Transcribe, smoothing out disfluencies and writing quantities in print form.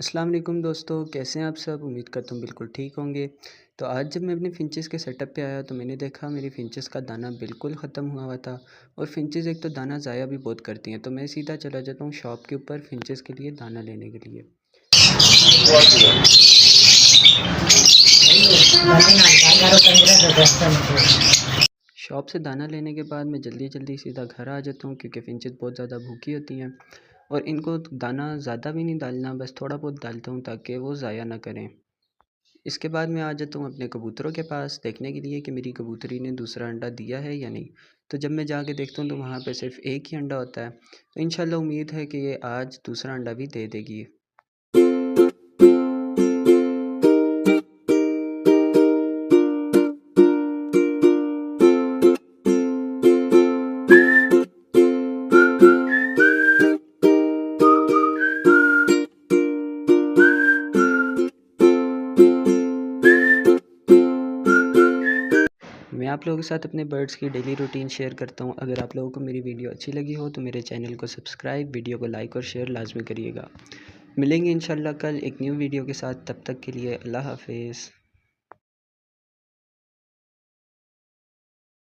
अस्सलाम वालेकुम दोस्तों, कैसे हैं आप सब? उम्मीद करता हूँ बिल्कुल ठीक होंगे। तो आज जब मैं अपने फ़िंचेस के सेटअप पे आया तो मैंने देखा मेरी फ़िंचेस का दाना बिल्कुल ख़त्म हुआ हुआ था। और फ़िंचेस एक तो दाना ज़ाया भी बहुत करती हैं, तो मैं सीधा चला जाता हूँ शॉप के ऊपर फ़िंचेस के लिए दाना लेने के लिए। शॉप से दाना लेने के बाद मैं जल्दी जल्दी सीधा घर आ जाता हूँ, क्योंकि फ़िंचेस बहुत ज़्यादा भूखी होती हैं। और इनको दाना ज़्यादा भी नहीं डालना, बस थोड़ा बहुत डालता हूँ ताकि वो ज़ाया ना करें। इसके बाद मैं आ जाता हूँ अपने कबूतरों के पास देखने के लिए कि मेरी कबूतरी ने दूसरा अंडा दिया है या नहीं। तो जब मैं जाके देखता हूँ तो वहाँ पे सिर्फ एक ही अंडा होता है। तो इंशाल्लाह उम्मीद है कि ये आज दूसरा अंडा भी दे देगी। मैं आप लोगों के साथ अपने बर्ड्स की डेली रूटीन शेयर करता हूँ। अगर आप लोगों को मेरी वीडियो अच्छी लगी हो तो मेरे चैनल को सब्सक्राइब, वीडियो को लाइक और शेयर लाजमी करिएगा। मिलेंगे इंशाल्लाह कल एक न्यू वीडियो के साथ, तब तक के लिए अल्लाह हाफिज़।